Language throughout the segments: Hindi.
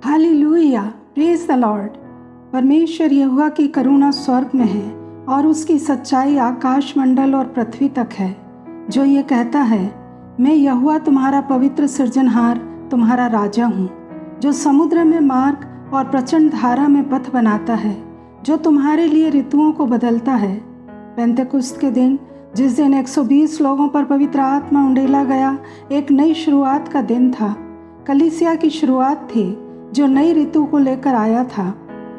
Hallelujah, praise the Lord. परमेश्वर यहोवा की करुणा स्वर्ग में है और उसकी सच्चाई आकाश मंडल और पृथ्वी तक है। जो ये कहता है, मैं यहोवा तुम्हारा पवित्र सृजनहार, तुम्हारा राजा हूँ, जो समुद्र में मार्ग और प्रचंड धारा में पथ बनाता है, जो तुम्हारे लिए ऋतुओं को बदलता है। पेंतेकुस्त के दिन, जिस दिन 120 लोगों पर पवित्र आत्मा उंडेला गया, एक नई शुरुआत का दिन था। कलीसिया की शुरुआत थी जो नई ऋतु को लेकर आया था।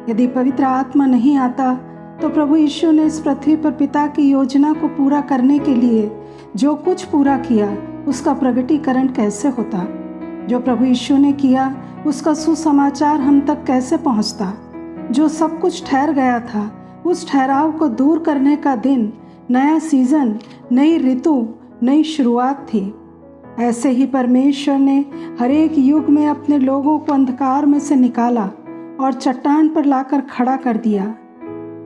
यदि पवित्र आत्मा नहीं आता तो प्रभु यीशु ने इस पृथ्वी पर पिता की योजना को पूरा करने के लिए जो कुछ पूरा किया, उसका प्रगटीकरण कैसे होता? जो प्रभु यीशु ने किया, उसका सुसमाचार हम तक कैसे पहुंचता? जो सब कुछ ठहर गया था, उस ठहराव को दूर करने का दिन, नया सीजन, नई ऋतु, नई शुरुआत थी। ऐसे ही परमेश्वर ने हर एक युग में अपने लोगों को अंधकार में से निकाला और चट्टान पर लाकर खड़ा कर दिया।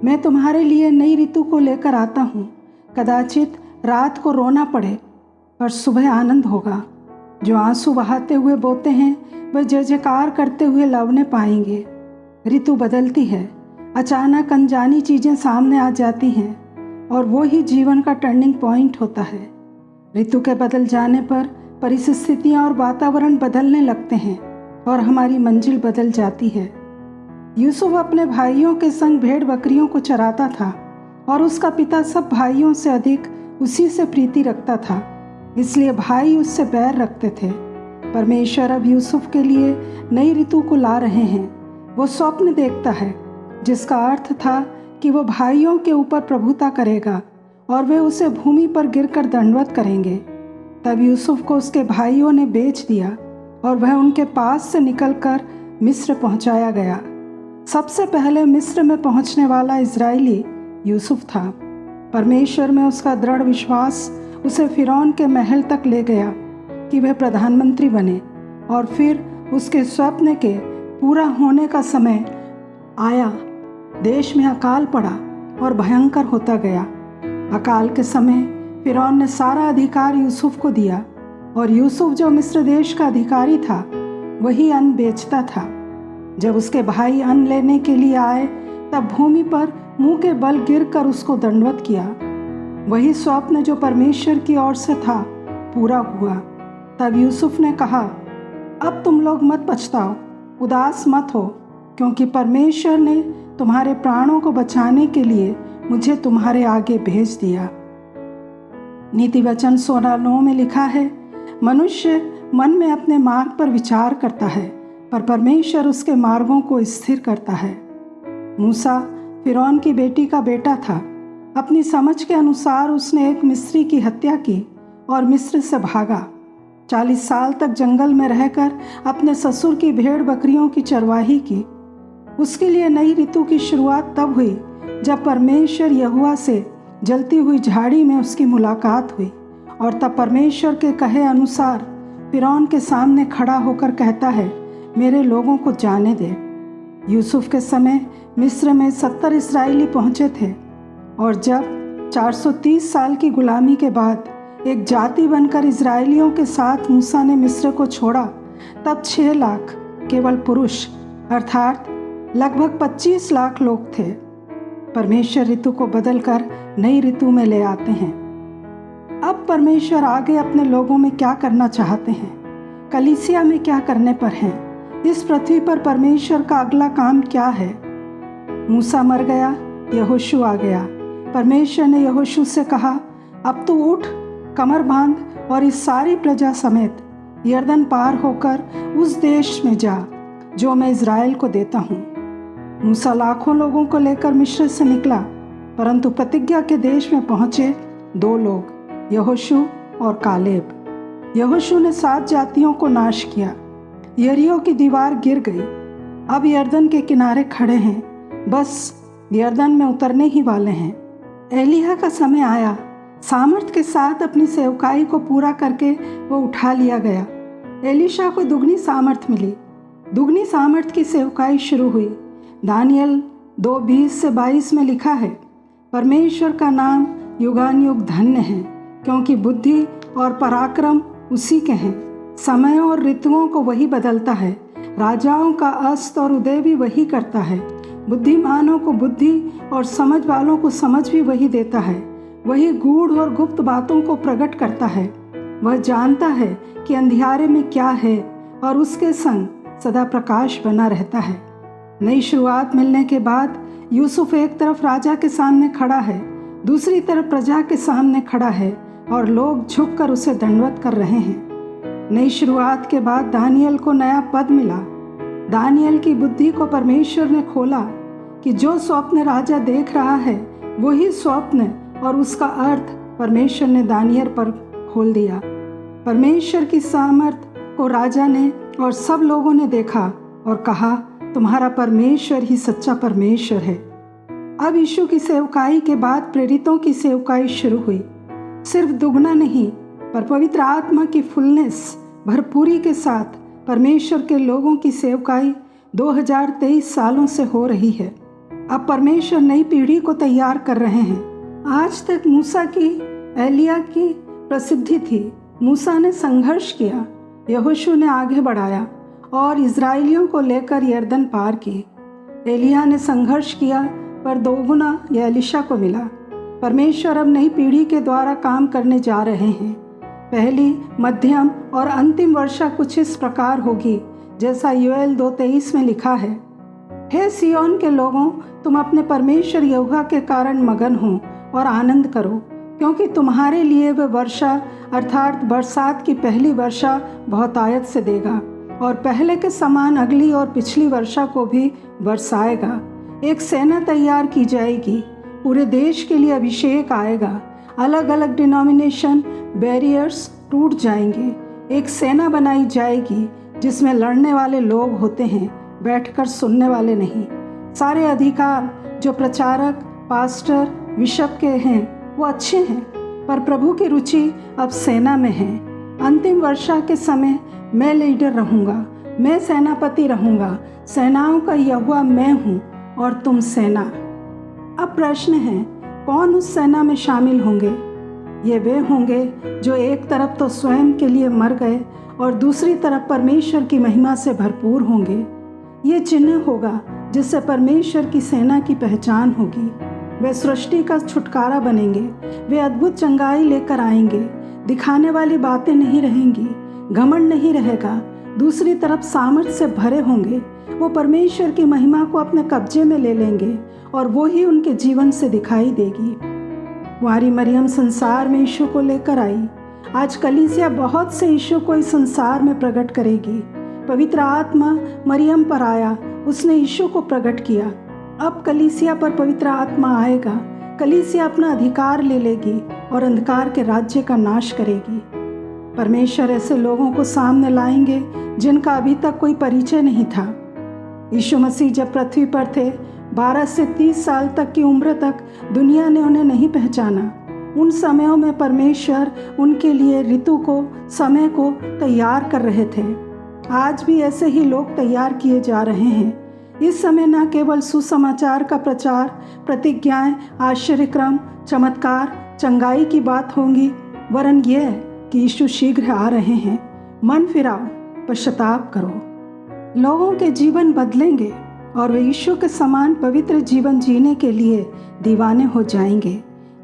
मैं तुम्हारे लिए नई ऋतु को लेकर आता हूँ। कदाचित रात को रोना पड़े, पर सुबह आनंद होगा। जो आंसू बहाते हुए बोते हैं, वह जय जयकार करते हुए लवने पाएंगे। ऋतु बदलती है, अचानक अनजानी चीज़ें सामने आ जाती हैं और वो ही जीवन का टर्निंग पॉइंट होता है। ऋतु के बदल जाने पर परिस्थितियाँ और वातावरण बदलने लगते हैं और हमारी मंजिल बदल जाती है। यूसुफ अपने भाइयों के संग भेड़ बकरियों को चराता था और उसका पिता सब भाइयों से अधिक उसी से प्रीति रखता था, इसलिए भाई उससे बैर रखते थे। परमेश्वर अब यूसुफ के लिए नई ऋतु को ला रहे हैं। वो स्वप्न देखता है जिसका अर्थ था कि वो भाइयों के ऊपर प्रभुता करेगा और वे उसे भूमि पर गिरकर दंडवत करेंगे। तब यूसुफ को उसके भाइयों ने बेच दिया और वह उनके पास से निकलकर मिस्र पहुंचाया गया। सबसे पहले मिस्र में पहुंचने वाला इजरायली यूसुफ था। परमेश्वर में उसका दृढ़ विश्वास उसे फिरौन के महल तक ले गया कि वह प्रधानमंत्री बने, और फिर उसके स्वप्न के पूरा होने का समय आया। देश में अकाल पड़ा और भयंकर होता गया। अकाल के समय फिरौन ने सारा अधिकार यूसुफ को दिया और यूसुफ जो मिस्र देश का अधिकारी था, वही अन्न बेचता था। जब उसके भाई अन्न लेने के लिए आए, तब भूमि पर मुंह के बल गिरकर उसको दंडवत किया। वही स्वप्न जो परमेश्वर की ओर से था पूरा हुआ। तब यूसुफ ने कहा, अब तुम लोग मत पछताओ, उदास मत हो, क्योंकि परमेश्वर ने तुम्हारे प्राणों को बचाने के लिए मुझे तुम्हारे आगे भेज दिया। नीति वचन 16:9 में लिखा है, मनुष्य मन में अपने मार्ग पर विचार करता है, पर परमेश्वर उसके मार्गों को स्थिर करता है। मूसा फिरौन की बेटी का बेटा था। अपनी समझ के अनुसार उसने एक मिस्री की हत्या की और मिस्र से भागा। 40 साल तक जंगल में रहकर अपने ससुर की भेड़ बकरियों की चरवाही की। उसके लिए नई ऋतु की शुरुआत तब हुई जब परमेश्वर यहोवा से जलती हुई झाड़ी में उसकी मुलाकात हुई, और तब परमेश्वर के कहे अनुसार फिरौन के सामने खड़ा होकर कहता है, मेरे लोगों को जाने दे। यूसुफ के समय मिस्र में 70 इस्राएली पहुंचे थे, और जब 430 साल की गुलामी के बाद एक जाति बनकर इस्राएलियों के साथ मूसा ने मिस्र को छोड़ा, तब 6 लाख केवल पुरुष अर्थात लगभग 25 लाख लोग थे। परमेश्वर ऋतु को बदलकर नई ऋतु में ले आते हैं। अब परमेश्वर आगे अपने लोगों में क्या करना चाहते हैं, कलीसिया में क्या करने पर हैं, इस पृथ्वी पर परमेश्वर का अगला काम क्या है। मूसा मर गया, यहोशू आ गया। परमेश्वर ने यहोशू से कहा, अब तू उठ, कमर बांध और इस सारी प्रजा समेत यरदन पार होकर उस देश में जा जो मैं इज़राइल को देता हूँ। मूसा लाखों लोगों को लेकर मिस्र से निकला, परंतु प्रतिज्ञा के देश में पहुंचे 2 लोग, यहोशू और कालेब। यहोशू ने 7 जातियों को नाश किया। यरीहो की दीवार गिर गई। अब यरदन के किनारे खड़े हैं, बस यरदन में उतरने ही वाले हैं। एलिय्याह का समय आया। सामर्थ के साथ अपनी सेवकाई को पूरा करके वो उठा लिया गया। एलीशा को दुगनी सामर्थ मिली। दुगनी सामर्थ की सेवकाई शुरू हुई। दानियल 2:20-22 में लिखा है, परमेश्वर का नाम युगानुयुग धन्य है, क्योंकि बुद्धि और पराक्रम उसी के हैं। समय और ऋतुओं को वही बदलता है, राजाओं का अस्त और उदय भी वही करता है। बुद्धिमानों को बुद्धि और समझ वालों को समझ भी वही देता है। वही गूढ़ और गुप्त बातों को प्रकट करता है। वह जानता है कि अंधियारे में क्या है और उसके संग सदा प्रकाश बना रहता है। नई शुरुआत मिलने के बाद यूसुफ एक तरफ राजा के सामने खड़ा है, दूसरी तरफ प्रजा के सामने खड़ा है और लोग झुककर उसे दंडवत कर रहे हैं। नई शुरुआत के बाद दानियल को नया पद मिला। दानियल की बुद्धि को परमेश्वर ने खोला कि जो स्वप्न राजा देख रहा है वही स्वप्न और उसका अर्थ परमेश्वर ने दानियल पर खोल दिया। परमेश्वर की सामर्थ को राजा ने और सब लोगों ने देखा और कहा, तुम्हारा परमेश्वर ही सच्चा परमेश्वर है। अब यीशु की सेवकाई के बाद प्रेरितों की सेवकाई शुरू हुई। सिर्फ दुगना नहीं, पर पवित्र आत्मा की फुलनेस भरपूरी के साथ परमेश्वर के लोगों की सेवकाई 2023 सालों से हो रही है। अब परमेश्वर नई पीढ़ी को तैयार कर रहे हैं। आज तक मूसा की, एलिया की प्रसिद्धि थी। मूसा ने संघर्ष किया, यहोशू ने आगे बढ़ाया और इज़राइलियों को लेकर यरदन पार की। एलिया ने संघर्ष किया पर दोगुना एलीशा को मिला। परमेश्वर अब नई पीढ़ी के द्वारा काम करने जा रहे हैं। पहली, मध्यम और अंतिम वर्षा कुछ इस प्रकार होगी जैसा योएल 2:23 में लिखा है, हे सिय्योन के लोगों, तुम अपने परमेश्वर यहोवा के कारण मगन हो और आनंद करो, क्योंकि तुम्हारे लिए वह वर्षा अर्थात बरसात की पहली वर्षा बहुतायत से देगा और पहले के समान अगली और पिछली वर्षा को भी बरसाएगा। एक सेना तैयार की जाएगी, पूरे देश के लिए अभिषेक आएगा। अलग अलग डिनोमिनेशन बैरियर्स टूट जाएंगे। एक सेना बनाई जाएगी जिसमें लड़ने वाले लोग होते हैं, बैठकर सुनने वाले नहीं। सारे अधिकार जो प्रचारक, पास्टर, बिशप के हैं वो अच्छे हैं, पर प्रभु की रुचि अब सेना में है। अंतिम वर्षा के समय मैं लीडर रहूँगा, मैं सेनापति रहूँगा। सेनाओं का यहोवा मैं हूँ और तुम सेना। अब प्रश्न है, कौन उस सेना में शामिल होंगे? ये वे होंगे जो एक तरफ तो स्वयं के लिए मर गए और दूसरी तरफ परमेश्वर की महिमा से भरपूर होंगे। ये चिन्ह होगा जिससे परमेश्वर की सेना की पहचान होगी। वे सृष्टि का छुटकारा बनेंगे। वे अद्भुत चंगाई लेकर आएंगे। दिखाने वाली बातें नहीं रहेंगी, घमंड नहीं रहेगा। दूसरी तरफ सामर्थ से भरे होंगे। वो परमेश्वर की महिमा को अपने कब्जे में ले लेंगे और वो ही उनके जीवन से दिखाई देगी। कुंवारी मरियम संसार में यीशु को लेकर आई। आज कलीसिया बहुत से यीशु को इस संसार में प्रकट करेगी। पवित्र आत्मा मरियम पर आया, उसने यीशु को प्रकट किया। अब कलीसिया पर पवित्र आत्मा आएगा। कलीसिया अपना अधिकार ले लेगी और अंधकार के राज्य का नाश करेगी। परमेश्वर ऐसे लोगों को सामने लाएंगे जिनका अभी तक कोई परिचय नहीं था। यीशु मसीह जब पृथ्वी पर थे, 12 से 30 साल तक की उम्र तक दुनिया ने उन्हें नहीं पहचाना। उन समयों में परमेश्वर उनके लिए ऋतु को, समय को तैयार कर रहे थे। आज भी ऐसे ही लोग तैयार किए जा रहे हैं। इस समय न केवल सुसमाचार का प्रचार, प्रतिज्ञाएं, आश्चर्यक्रम, चमत्कार, चंगाई की बात होंगी, वरन यह कि यीशु शीघ्र आ रहे हैं। मन फिराओ, पश्चाताप करो। लोगों के जीवन बदलेंगे और वे यीशु के समान पवित्र जीवन जीने के लिए दीवाने हो जाएंगे।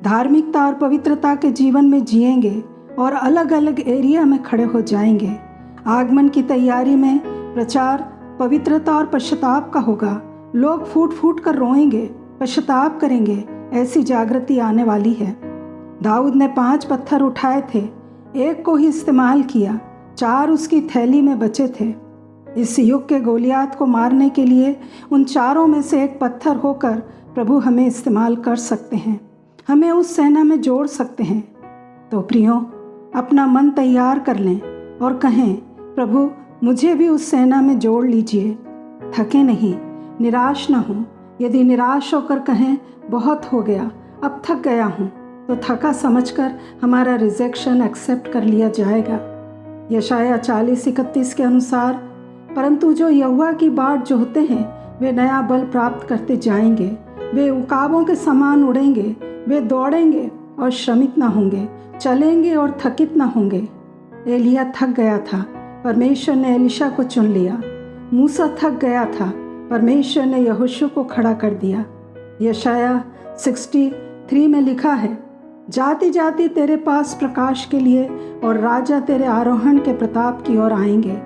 धार्मिकता और पवित्रता के जीवन में जिएंगे और अलग अलग एरिया में खड़े हो जाएंगे। आगमन की तैयारी में प्रचार पवित्रता और पश्चाताप का होगा। लोग फूट फूट कर रोएंगे, पश्चाताप करेंगे। ऐसी जागृति आने वाली है। दाऊद ने 5 पत्थर उठाए थे, एक को ही इस्तेमाल किया, 4 उसकी थैली में बचे थे। इस युग के गोलियात को मारने के लिए उन 4 में से एक पत्थर होकर प्रभु हमें इस्तेमाल कर सकते हैं, हमें उस सेना में जोड़ सकते हैं। तो प्रियो, अपना मन तैयार कर लें और कहें, प्रभु मुझे भी उस सेना में जोड़ लीजिए। थके नहीं, निराश न हो। यदि निराश होकर कहें बहुत हो गया, अब थक गया हूँ, तो थका समझकर हमारा रिजेक्शन एक्सेप्ट कर लिया जाएगा। यशाया 40:31 के अनुसार, परंतु जो यहोवा की बाट जोहते हैं वे नया बल प्राप्त करते जाएंगे। वे उकाबों के समान उड़ेंगे, वे दौड़ेंगे और श्रमित न होंगे, चलेंगे और थकित न होंगे। एलिया थक गया था। परमेश्वर ने एलीशा को चुन लिया। मूसा थक गया था, परमेश्वर ने यहोशू को खड़ा कर दिया। यशाया 63 में लिखा है, जाति जाति तेरे पास प्रकाश के लिए और राजा तेरे आरोहण के प्रताप की ओर आएंगे।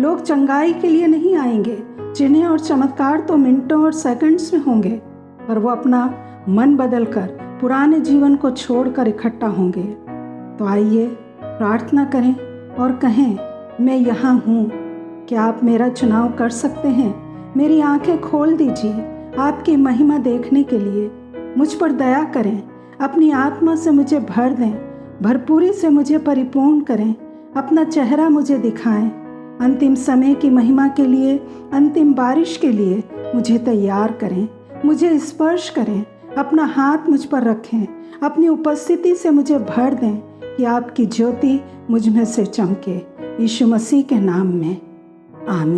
लोग चंगाई के लिए नहीं आएंगे, चिन्ह और चमत्कार तो मिनटों और सेकंड्स में होंगे, पर वो अपना मन बदलकर पुराने जीवन को छोड़कर इकट्ठा होंगे। तो आइए प्रार्थना करें और कहें, मैं यहाँ हूँ, क्या आप मेरा चुनाव कर सकते हैं? मेरी आंखें खोल दीजिए आपकी महिमा देखने के लिए। मुझ पर दया करें, अपनी आत्मा से मुझे भर दें, भरपूरी से मुझे परिपूर्ण करें, अपना चेहरा मुझे दिखाएं। अंतिम समय की महिमा के लिए, अंतिम बारिश के लिए मुझे तैयार करें, मुझे स्पर्श करें, अपना हाथ मुझ पर रखें, अपनी उपस्थिति से मुझे भर दें कि आपकी ज्योति मुझ में से चमके। यीशु मसीह के नाम में आमीन।